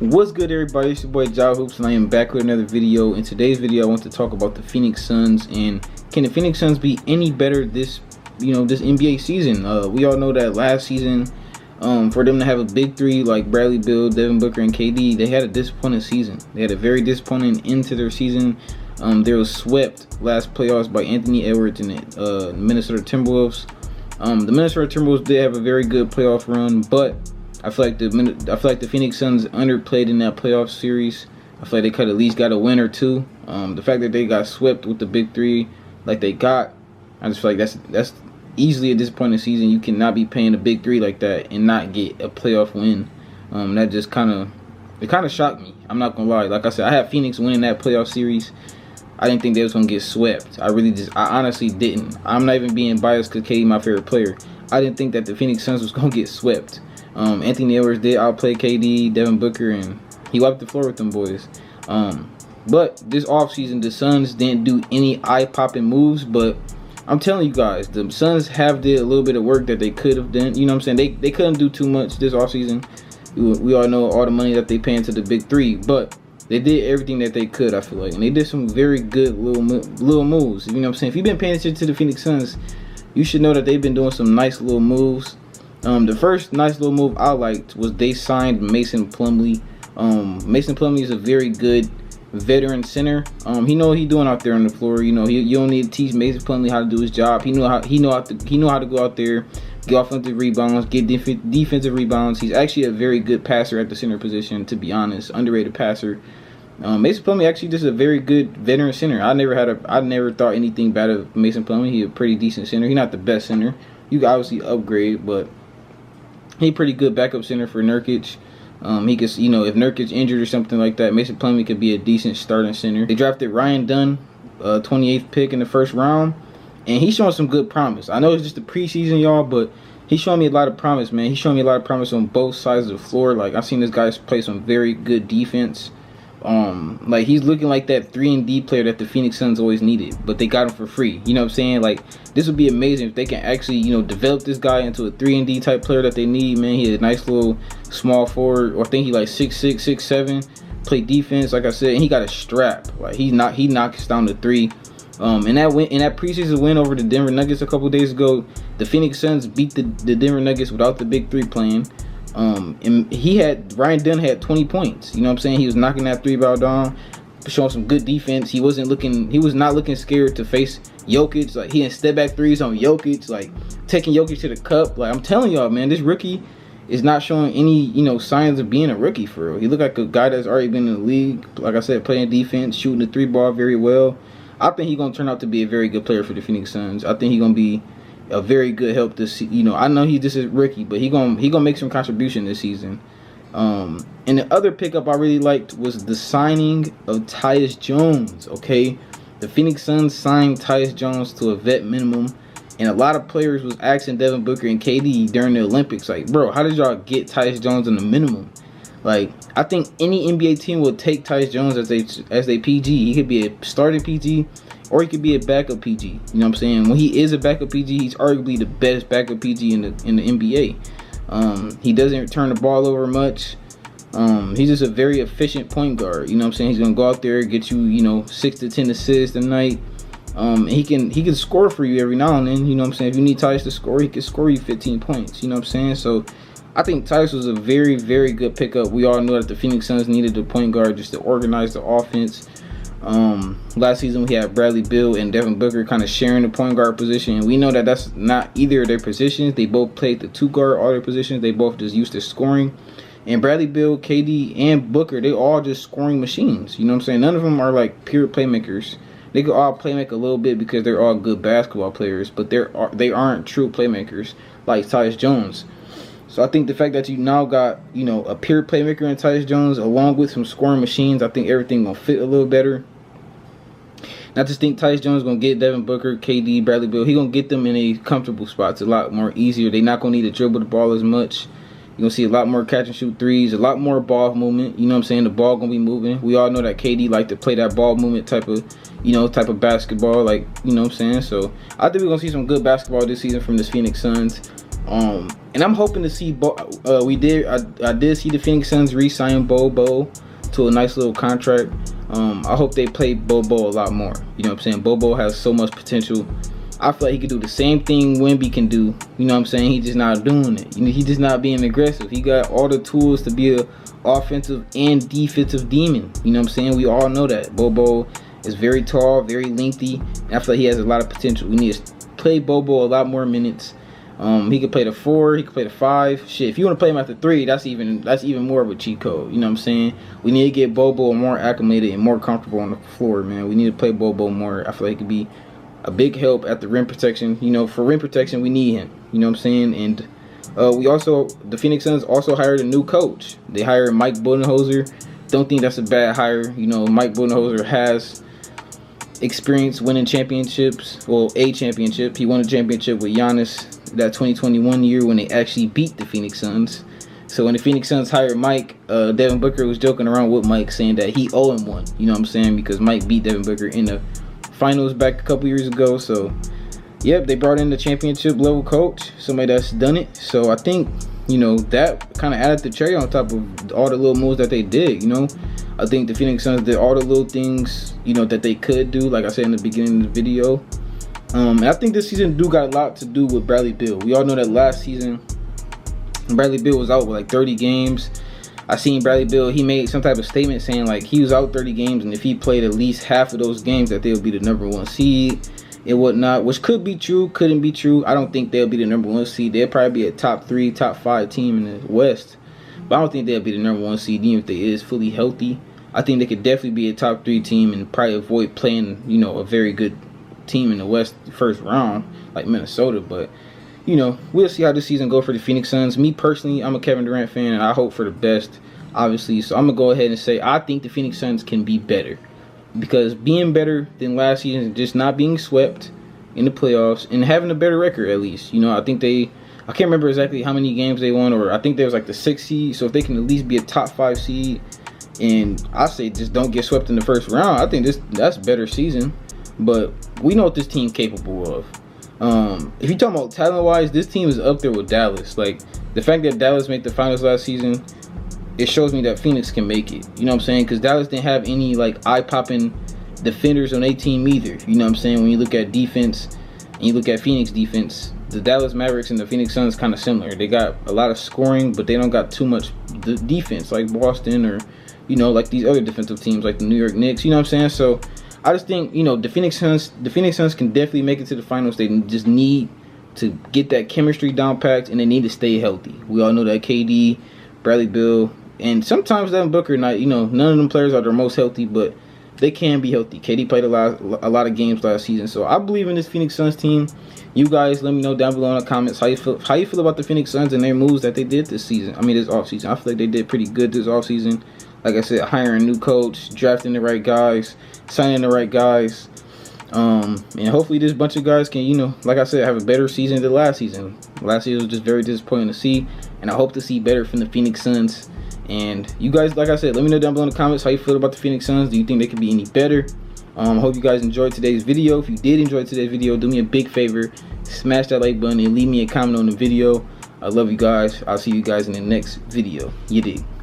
What's good, everybody? It's your boy Ja Hoops, and I am back with another video. In today's video, I want to talk about the Phoenix Suns and can the Phoenix Suns be any better this NBA season? We all know that last season, for them to have a big three like Bradley Beal, Devin Booker, and KD, they had a disappointing season. They had a very disappointing end to their season. They were swept last playoffs by Anthony Edwards and the Minnesota Timberwolves. The Minnesota Timberwolves did have a very good playoff run, but I feel like the Phoenix Suns underplayed in that playoff series. I feel like they could at least got a win or two. The fact that they got swept with the big three like they got, I just feel like that's easily a disappointing season. You cannot be paying a big three like that and not get a playoff win. That just kind of shocked me. I'm not gonna lie. Like I said, I had Phoenix winning that playoff series. I didn't think they was gonna get swept. I honestly didn't. I'm not even being biased because KD my favorite player. I didn't think that the Phoenix Suns was gonna get swept. Anthony Edwards did outplay KD, Devin Booker, and he wiped the floor with them boys. But this offseason, the Suns didn't do any eye-popping moves, but I'm telling you guys, the Suns have did a little bit of work that they could have done. You know what I'm saying? They couldn't do too much this offseason. We all know all the money that they pay into the big three, but they did everything that they could, I feel like. And they did some very good little moves. You know what I'm saying? If you've been paying attention to the Phoenix Suns, you should know that they've been doing some nice little moves. The first nice little move I liked was they signed Mason Plumley. Mason Plumley is a very good veteran center. He know what he's doing out there on the floor. You know, you don't need to teach Mason Plumley how to do his job. He know how to go out there, get offensive rebounds, get defensive rebounds. He's actually a very good passer at the center position, to be honest, underrated passer. Mason Plumley actually just a very good veteran center. I never thought anything bad of Mason Plumley. He's a pretty decent center. He's not the best center. You can obviously upgrade, but he pretty good backup center for Nurkic. He could, if Nurkic injured or something like that, Mason Plumlee could be a decent starting center. They drafted Ryan Dunn, 28th pick in the first round, and he's showing some good promise. I know it's just a preseason, y'all, but he's showing me a lot of promise, man. He's showing me a lot of promise on both sides of the floor. Like, I've seen this guy play some very good defense. Like, he's looking like that 3-and-D player that the Phoenix Suns always needed, but they got him for free. You know what I'm saying? Like, this would be amazing if they can actually, develop this guy into a 3-and-D type player that they need, man. He's a nice little small forward, or I think he like 6'6", 6'7", play defense, like I said, and he got a strap. Like, he knocks down the three. In that preseason win over the Denver Nuggets a couple days ago, the Phoenix Suns beat the Denver Nuggets without the big three playing. And Ryan Dunn had 20 points. You know what I'm saying? He was knocking that three ball down, showing some good defense. He was not looking scared to face Jokic. Like, he had step back threes on Jokic, like taking Jokic to the cup. Like, I'm telling y'all, man, this rookie is not showing any, signs of being a rookie for real. He looked like a guy that's already been in the league. Like I said, playing defense, shooting the three ball very well. I think he's gonna turn out to be a very good player for the Phoenix Suns. I think he's gonna be a very good help this season. I know he's just a rookie, but he gonna make some contribution this season. And the other pickup I really liked was the signing of Tyus Jones. Okay, the Phoenix Suns signed Tyus Jones to a vet minimum, and a lot of players was asking Devin Booker and KD during the Olympics, like, bro, how did y'all get Tyus Jones on the minimum? Like, I think any NBA team will take Tyus Jones as they PG. He could be a starting PG, or he could be a backup PG. You know what I'm saying? When he is a backup PG, he's arguably the best backup PG in the NBA. He doesn't turn the ball over much. He's just a very efficient point guard. You know what I'm saying? He's gonna go out there, get you, 6 to 10 assists a night. He can score for you every now and then. You know what I'm saying? If you need Tyus to score, he can score you 15 points. You know what I'm saying? So I think Tyus was a very, very good pickup. We all know that the Phoenix Suns needed a point guard just to organize the offense. Last season we had Bradley Beal and Devin Booker kind of sharing the point guard position, and we know that that's not either of their positions. They both played the two guard, all their positions. They both just used to scoring. And Bradley Beal, KD, and Booker, they all just scoring machines. You know what I'm saying? None of them are like pure playmakers. They could all play make a little bit because they're all good basketball players, but they aren't true playmakers like Tyus Jones. So I think the fact that you now got, a pure playmaker in Tyus Jones along with some scoring machines, I think everything gonna fit a little better. And I just think Tyus Jones gonna get Devin Booker, KD, Bradley Beal. He gonna get them in a comfortable spot. It's a lot more easier. They're not gonna need to dribble the ball as much. You're gonna see a lot more catch and shoot threes, a lot more ball movement. You know what I'm saying? The ball gonna be moving. We all know that KD like to play that ball movement type of basketball. Like, you know what I'm saying? So I think we're gonna see some good basketball this season from this Phoenix Suns. And And I'm hoping to see I did see the Phoenix Suns re-sign Bobo to a nice little contract. I hope they play Bobo a lot more. You know what I'm saying? Bobo has so much potential. I feel like he could do the same thing Wemby can do. You know what I'm saying? He's just not doing it. You know, he's just not being aggressive. He got all the tools to be a offensive and defensive demon. You know what I'm saying? We all know that. Bobo is very tall, very lengthy, and I feel like he has a lot of potential. We need to play Bobo a lot more minutes. He could play the 4, he could play the 5. Shit, if you want to play him at the 3, that's even more of a cheat code. You know what I'm saying? We need to get Bobo more acclimated and more comfortable on the floor, man. We need to play Bobo more. I feel like he could be a big help at the rim protection. You know, for rim protection, we need him. You know what I'm saying? And the Phoenix Suns also hired a new coach. They hired Mike Budenholzer. Don't think that's a bad hire. You know, Mike Budenholzer has experience winning championships. Well, a championship. He won a championship with Giannis that 2021 year when they actually beat the Phoenix Suns. So when the Phoenix Suns hired Mike, Devin Booker was joking around with Mike saying that he owed him one. You know what I'm saying? Because Mike beat Devin Booker in the finals back a couple years ago. So yep, they brought in the championship level coach, somebody that's done it. So I think, you know, that kind of added the cherry on top of all the little moves that they did. You know, I think the Phoenix Suns did all the little things, you know, that they could do, like I said in the beginning of the video. And I think this season got a lot to do with Bradley Beal. We all know that last season Bradley Beal was out with like 30 games. I seen Bradley Beal, he made some type of statement saying like he was out 30 games, and if he played at least half of those games that they would be the #1 seed and whatnot, which could be true, couldn't be true. I don't think they'll be the #1 seed. They'll probably be a top 3, top 5 team in the West, but I don't think they'll be the #1 seed even if they is fully healthy. I think they could definitely be a top 3 team and probably avoid playing, you know, a very good team in the West first round like Minnesota. But you know, we'll see how this season go for the Phoenix Suns. Me personally, I'm a Kevin Durant fan, and I hope for the best, obviously. So I'm going to go ahead and say I think the Phoenix Suns can be better. Because being better than last season, just not being swept in the playoffs, and having a better record at least. You know, I think I can't remember exactly how many games they won, or I think there was like the 6th seed. So if they can at least be a top 5 seed, and I say just don't get swept in the first round, I think that's a better season. But we know what this team's capable of. If you're talking about talent-wise, this team is up there with Dallas. Like, the fact that Dallas made the finals last season, it shows me that Phoenix can make it. You know what I'm saying? Because Dallas didn't have any, like, eye-popping defenders on their team either. You know what I'm saying? When you look at defense and you look at Phoenix defense, the Dallas Mavericks and the Phoenix Suns kind of similar. They got a lot of scoring, but they don't got too much defense like Boston or, you know, like these other defensive teams like the New York Knicks. You know what I'm saying? So I just think, you know, the Phoenix Suns can definitely make it to the finals. They just need to get that chemistry down packed, and they need to stay healthy. We all know that KD, Bradley Beal, and sometimes Devin Booker, not, you know, none of them players are their most healthy, but they can be healthy. KD played a lot of games last season, so I believe in this Phoenix Suns team. You guys, let me know down below in the comments how you feel about the Phoenix Suns and their moves that they did this season. I mean, this offseason. I feel like they did pretty good this offseason. Like I said, hiring a new coach, drafting the right guys, signing the right guys. And hopefully this bunch of guys can, you know, like I said, have a better season than last season. Last season was just very disappointing to see, and I hope to see better from the Phoenix Suns. And you guys, like I said, let me know down below in the comments how you feel about the Phoenix Suns. Do you think they could be any better? I hope you guys enjoyed today's video. If you did enjoy today's video, do me a big favor, smash that like button and leave me a comment on the video. I love you guys. I'll see you guys in the next video. You dig?